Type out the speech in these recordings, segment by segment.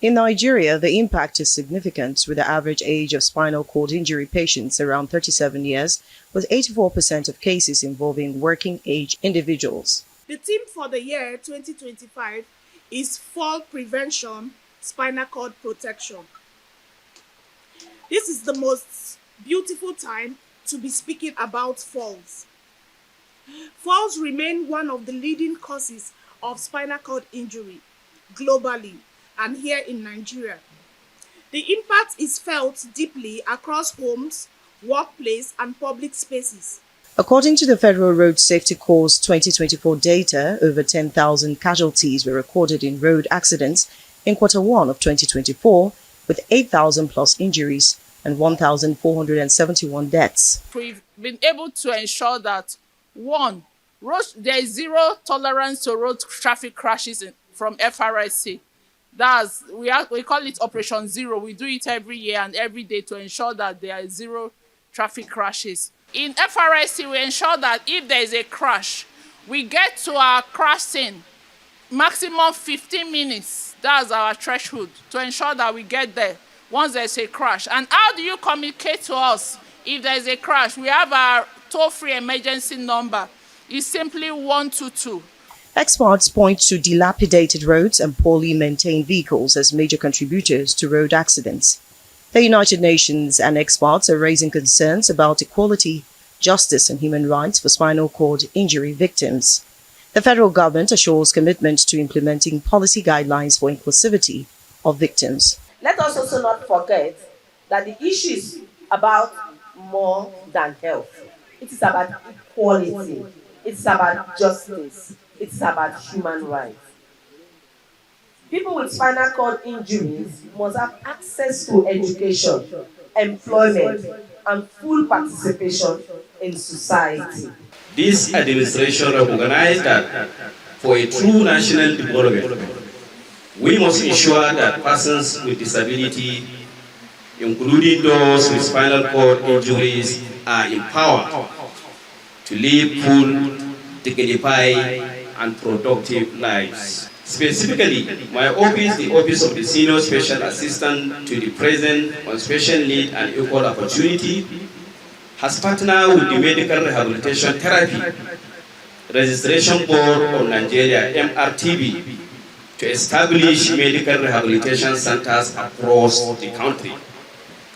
In Nigeria, the impact is significant, with the average age of spinal cord injury patients around 37 years, with 84% of cases involving working-age individuals. The theme for the year 2025 is Fall Prevention, Spinal Cord Protection. This is the most beautiful time to be speaking about falls. Falls remain one of the leading causes of spinal cord injury globally and here in Nigeria. The impact is felt deeply across homes, workplace, and public spaces. According to the Federal Road Safety Corps' 2024 data, over 10,000 casualties were recorded in road accidents in Q1 of 2024, with 8,000 plus injuries and 1,471 deaths. We've been able to ensure that, one, there is zero tolerance to road traffic crashes from FRSC. We call it Operation Zero. We do it every year and every day to ensure that there are zero traffic crashes. In FRSC, we ensure that if there is a crash, we get to our crash scene maximum 15 minutes. That's our threshold to ensure that we get there once there's a crash. And how do you communicate to us if there's a crash? We have our toll-free emergency number. It's simply 122. Experts point to dilapidated roads and poorly maintained vehicles as major contributors to road accidents. The United Nations and experts are raising concerns about equality, justice, and human rights for spinal cord injury victims. The federal government assures commitment to implementing policy guidelines for inclusivity of victims. Let us also not forget that the issue is about more than health. It is about equality. It's about justice. It's about human rights. People with spinal cord injuries must have access to education, employment, and full participation in society. This administration recognized that for a true national development, we must ensure that persons with disability, including those with spinal cord injuries, are empowered to live full, dignified, and productive lives. Specifically, my office, the Office of the Senior Special Assistant to the President on Special Need and Equal Opportunity, has partnered with the Medical Rehabilitation Therapy Registration Board of Nigeria, MRTB, to establish medical rehabilitation centers across the country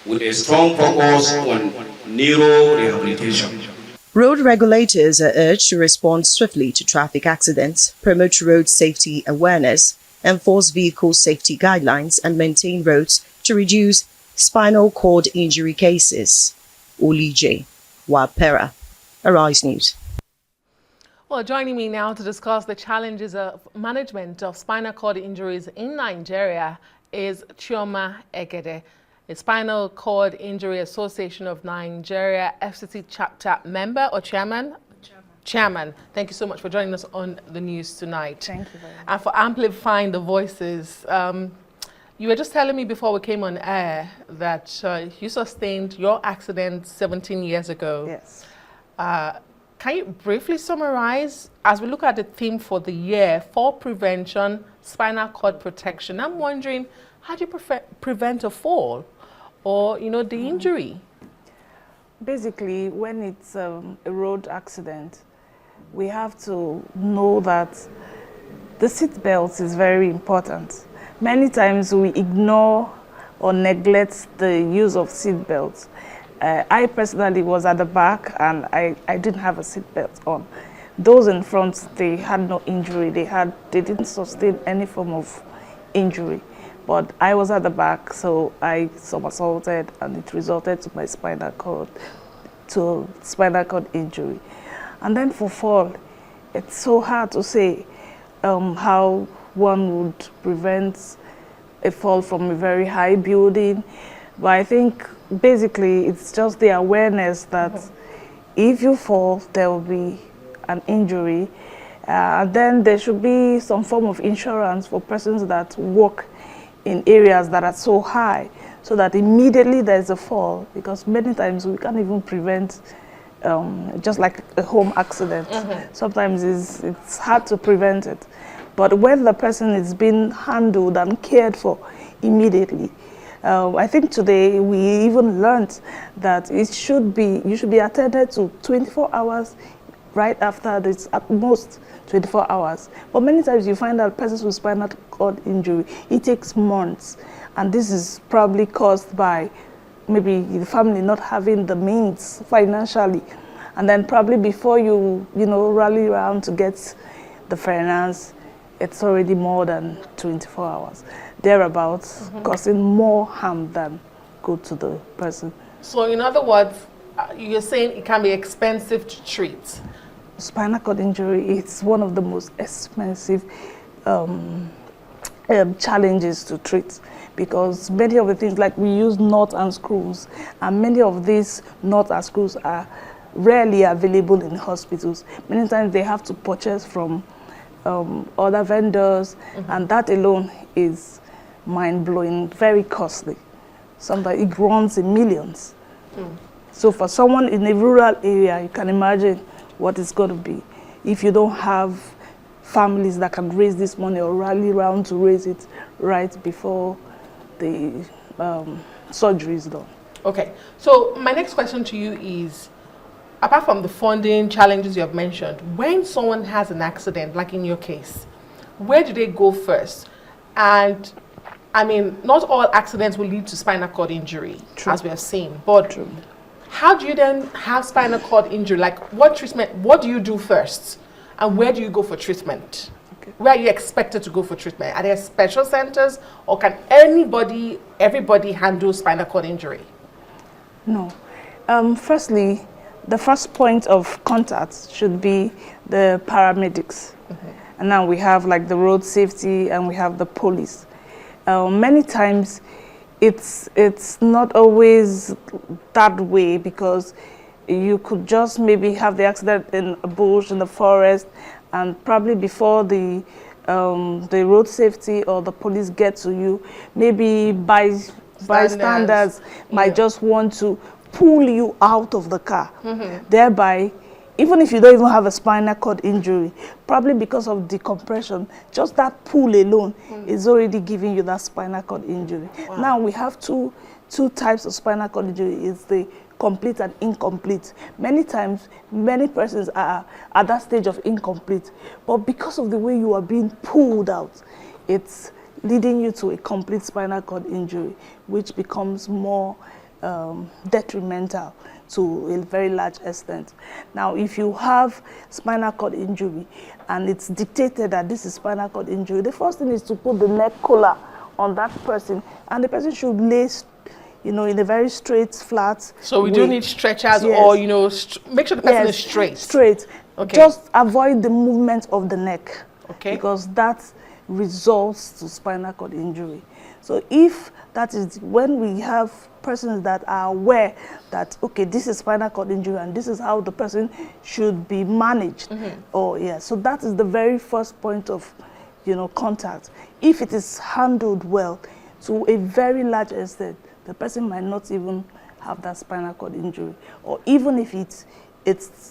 with a strong focus on neuro-rehabilitation. Road regulators are urged to respond swiftly to traffic accidents, promote road safety awareness, enforce vehicle safety guidelines, and maintain roads to reduce spinal cord injury cases. Olije Wapera, Arise News. Well, joining me now to discuss the challenges of management of spinal cord injuries in Nigeria is Chioma Egede, a Spinal Cord Injury Association of Nigeria FCT chapter member or chairman? Chairman. Thank you so much for joining us on the news tonight. Thank you very much. And for amplifying the voices. You were just telling me before we came on air that you sustained your accident 17 years ago. Yes. Can you briefly summarize, as we look at the theme for the year, fall prevention, spinal cord protection? I'm wondering, how do you prevent a fall or, the injury? Basically, when it's a road accident, we have to know that the seat belt is very important. Many times we ignore or neglect the use of seat belts. I personally was at the back and I didn't have a seat belt on. Those in front, they had no injury. They didn't sustain any form of injury. But I was at the back, so I somersaulted and it resulted to my spinal cord injury. And then for fall, it's so hard to say how one would prevent a fall from a very high building. But I think basically it's just the awareness that if you fall, there will be an injury. And then there should be some form of insurance for persons that work in areas that are so high, so that immediately there's a fall, because many times we can't even prevent, just like a home accident. Sometimes it's hard to prevent it. But when the person is being handled and cared for immediately. I think today we even learned that you should be attended to 24 hours right after this, at most 24 hours. But many times you find that persons with spinal cord injury, it takes months. And this is probably caused by maybe the family not having the means financially. And then probably before you rally around to get the finance, it's already more than 24 hours, thereabouts, causing more harm than good to the person. So in other words, you're saying it can be expensive to treat. Spinal cord injury is one of the most expensive challenges to treat, because many of the things, like we use nuts and screws, and many of these nuts and screws are rarely available in hospitals. Many times they have to purchase from other vendors, and that alone is mind-blowing, very costly. Sometimes it runs in millions. So for someone in a rural area, you can imagine what it's going to be if you don't have families that can raise this money or rally around to raise it right before the surgery is done. Okay, so my next question to you is, apart from the funding challenges you have mentioned, when someone has an accident, like in your case, where do they go first? And I mean, not all accidents will lead to spinal cord injury, as we have seen, but how do you then have spinal cord injury? Like, what do you do first? And where do you go for treatment? Where are you expected to go for treatment? Are there special centers, or can everybody handle spinal cord injury? No. Firstly, the first point of contact should be the paramedics. And now we have like the road safety, and we have the police. Many times it's not always that way, because you could just maybe have the accident in a bush, in the forest, and probably before the road safety or the police get to you, maybe bystanders might just want to pull you out of the car. Thereby, even if you don't even have a spinal cord injury, probably because of decompression, just that pull alone is already giving you that spinal cord injury. Now we have two types of spinal cord injury. It's the complete and incomplete. Many times, many persons are at that stage of incomplete, but because of the way you are being pulled out, it's leading you to a complete spinal cord injury, which becomes more detrimental to a very large extent. Now, if you have spinal cord injury and it's dictated that this is spinal cord injury, the first thing is to put the neck collar on that person, and the person should lay in a very straight, flat So we way. do need stretchers, or, make sure the person is straight. Straight. Okay. Just avoid the movement of the neck. Okay. Because that results to spinal cord injury. So if that is when we have persons that are aware that, okay, this is spinal cord injury and this is how the person should be managed. So that is the very first point of, contact. If it is handled well, to a very large extent, the person might not even have that spinal cord injury. Or even if it's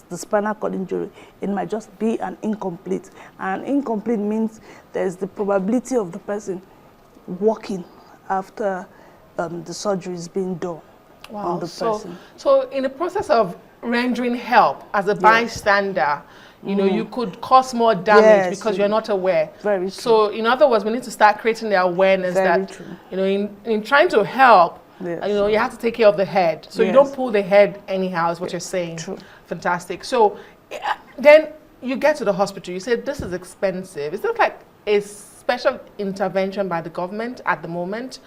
the spinal cord injury, it might just be an incomplete. And incomplete means there's the probability of the person walking after the surgery is being done on the person. So in the process of rendering help as a bystander, you could cause more damage because you're not aware. Very true. So in other words, we need to start creating the awareness that, in trying to help, you have to take care of the head. So you don't pull the head anyhow, is what you're saying. True. Fantastic. So then you get to the hospital, you say, this is expensive. Is there like a special intervention by the government at the moment?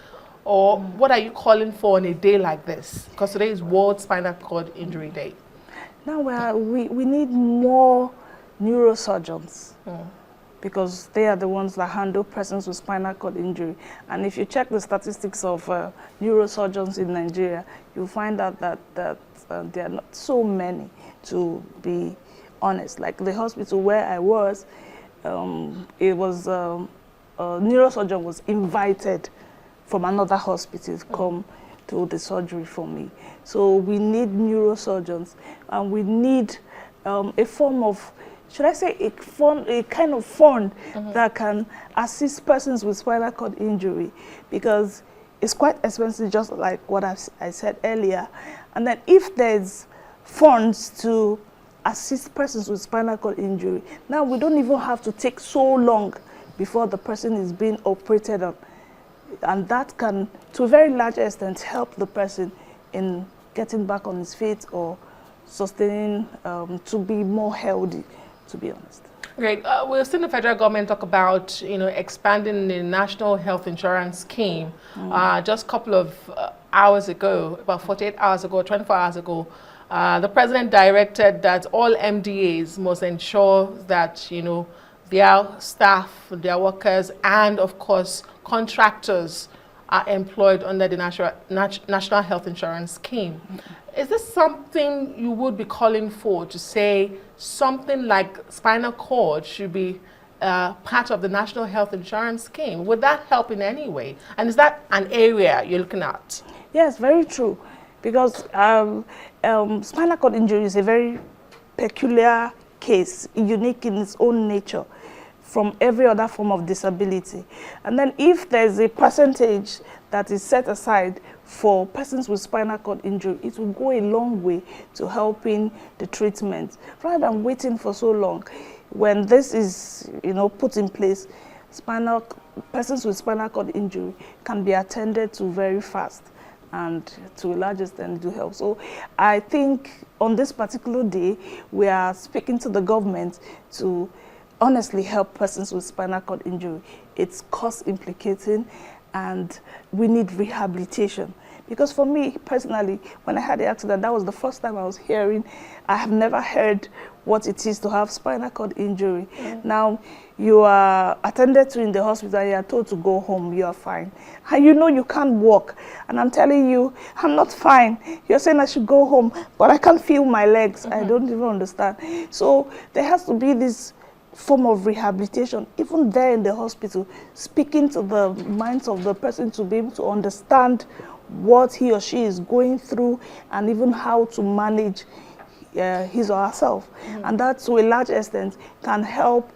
Or what are you calling for on a day like this? Because today is World Spinal Cord Injury Day. Now we need more neurosurgeons, because they are the ones that handle persons with spinal cord injury. And if you check the statistics of neurosurgeons in Nigeria, you'll find out that there are not so many, to be honest. Like the hospital where I was, it was a neurosurgeon was invited from another hospital to come to the surgery for me. So we need neurosurgeons, and we need a form of should I say, a kind of fund that can assist persons with spinal cord injury, because it's quite expensive, just like what I said earlier. And then if there's funds to assist persons with spinal cord injury, now we don't even have to take so long before the person is being operated on. And that can, to a very large extent, help the person in getting back on his feet or sustaining to be more healthy, to be honest. Great. We've seen the federal government talk about, expanding the national health insurance scheme. Just a couple of hours ago, about 48 hours ago, 24 hours ago, the president directed that all MDAs must ensure that, their staff, their workers, and of course, contractors are employed under the National Health Insurance Scheme. Is this something you would be calling for, to say something like spinal cord should be part of the National Health Insurance Scheme? Would that help in any way? And is that an area you're looking at? Yes, very true. Because spinal cord injury is a very peculiar case, unique in its own nature from every other form of disability. And then if there's a percentage that is set aside for persons with spinal cord injury, it will go a long way to helping the treatment. Rather than waiting for so long, when this is put in place, persons with spinal cord injury can be attended to very fast, and to a large extent do help. So I think on this particular day, we are speaking to the government to honestly help persons with spinal cord injury. It's cost implicating, and we need rehabilitation. Because for me personally, when I had the accident, that was the first time I was hearing. I have never heard what it is to have spinal cord injury. Now, you are attended to in the hospital, you are told to go home, you are fine. And you can't walk. And I'm telling you, I'm not fine. You're saying I should go home, but I can't feel my legs. I don't even understand. So there has to be this form of rehabilitation, even there in the hospital, speaking to the minds of the person to be able to understand what he or she is going through, and even how to manage his or herself. And that, to a large extent, can help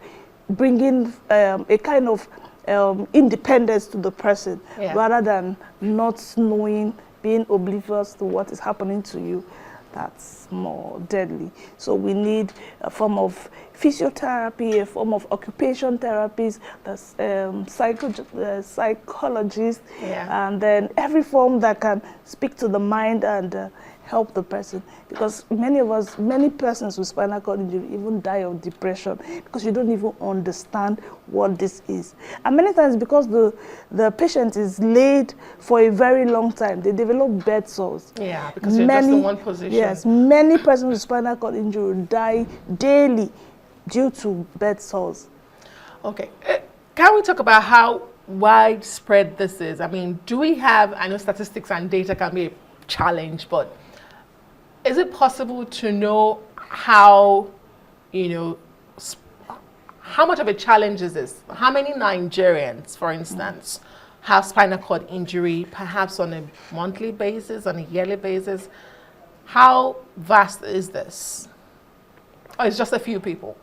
bring in a kind of independence to the person, rather than not knowing, being oblivious to what is happening to you. That's more deadly. So we need a form of physiotherapy, a form of occupation therapies, the psychologists, and then every form that can speak to the mind and help the person. Because many persons with spinal cord injury even die of depression, because you don't even understand what this is. And many times, because the patient is laid for a very long time, they develop bed sores. Yeah, because you're just in one position. Yes, many persons with spinal cord injury die daily due to bed sores. Okay. Can we talk about how widespread this is? I mean, do we have, I know statistics and data can be a challenge, but is it possible to know how, how much of a challenge is this? How many Nigerians, for instance, have spinal cord injury, perhaps on a monthly basis, on a yearly basis? How vast is this? Or it's just a few people?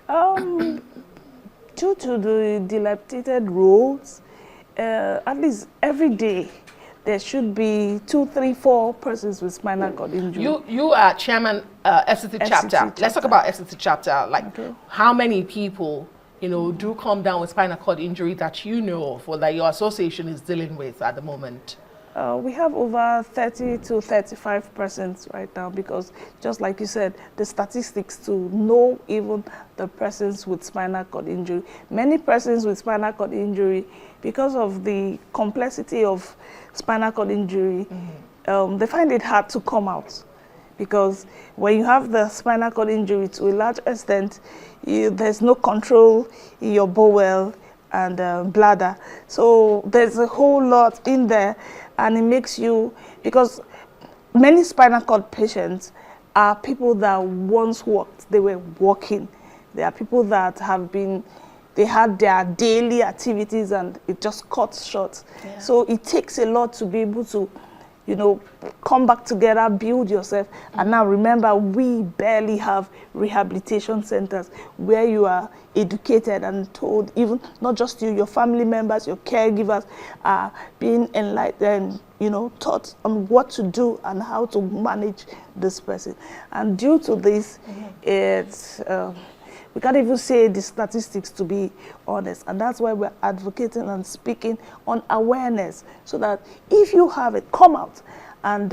Due to the dilapidated roads, at least every day, there should be 2, 3, 4 persons with spinal cord injury. You are chairman FCT chapter. Let's talk about FCT chapter. Like, how many people, do come down with spinal cord injury that you know of, or that your association is dealing with at the moment? We have over 30 to 35% right now, because just like you said, the statistics to know even the persons with spinal cord injury. Many persons with spinal cord injury, because of the complexity of spinal cord injury, they find it hard to come out. Because when you have the spinal cord injury, to a large extent, there's no control in your bowel and bladder. So there's a whole lot in there, and it makes you, because many spinal cord patients are people that once walked, they were walking. There are people that they had their daily activities and it just cut short. So it takes a lot to be able to you know, come back together, build yourself. And now remember, we barely have rehabilitation centers where you are educated and told, even not just you, your family members, your caregivers are being enlightened, you know, taught on what to do and how to manage this person. And due to this, it's we can't even say the statistics, to be honest. And that's why we're advocating and speaking on awareness, so that if you have it, come out and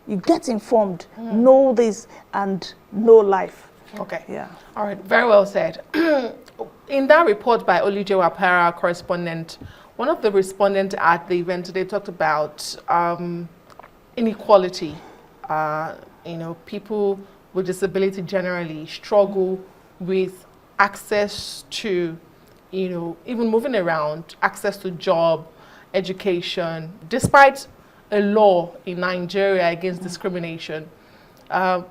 you get informed, know this, and know life. Okay. Yeah. All right. Very well said. In that report by Olujewa Para, correspondent, one of the respondents at the event today talked about inequality. You know, people with disability generally struggle with access to, you know, even moving around, access to job, education, despite a law in Nigeria against discrimination. Tell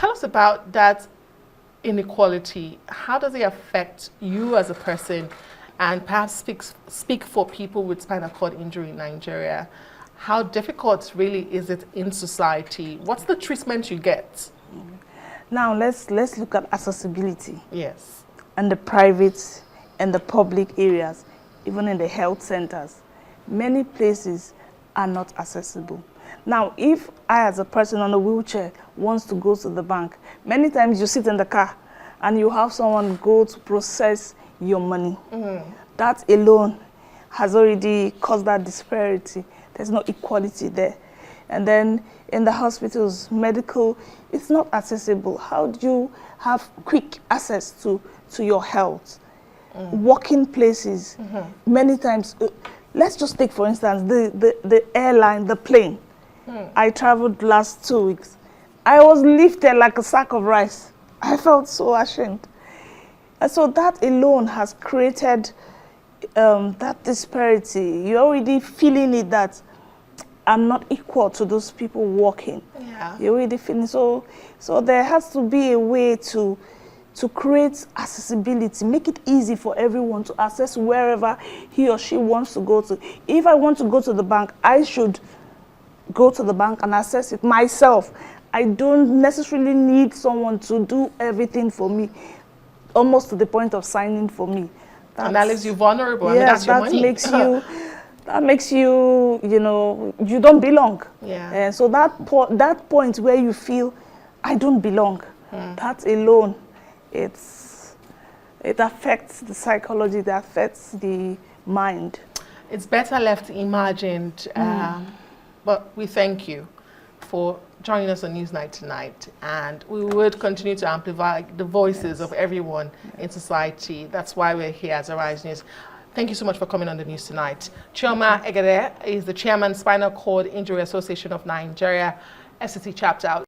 us about that inequality. How does it affect you as a person, and perhaps speak for people with spinal cord injury in Nigeria? How difficult really is it in society? What's the treatment you get? Now let's look at accessibility. Yes. And the private and the public areas, even in the health centers. Many places are not accessible. Now, if I, as a person on a wheelchair, wants to go to the bank, many times you sit in the car and you have someone go to process your money. That alone has already caused that disparity. There's no equality there. And then in the hospitals, medical, it's not accessible. How do you have quick access to your health? Working places, many times, let's just take, for instance, the airline, the plane. I traveled last 2 weeks. I was lifted like a sack of rice. I felt so ashamed. And so that alone has created that disparity. You're already feeling it, that I'm not equal to those people walking. Yeah. You're already feeling so there has to be a way to create accessibility, make it easy for everyone to access wherever he or she wants to go to. If I want to go to the bank, I should go to the bank and access it myself. I don't necessarily need someone to do everything for me, almost to the point of signing for me. And that leaves you vulnerable. Yes, I mean, that's your money. That makes you, you know, you don't belong. Yeah. And so that point where you feel, I don't belong, that alone, it affects the psychology, it affects the mind. It's better left imagined. But we thank you for joining us on Newsnight tonight, and we would continue to amplify the voices of everyone in society. That's why we're here as Arise News. Thank you so much for coming on the news tonight. Chioma Egede is the chairman, Spinal Cord Injury Association of Nigeria, SCT chapter.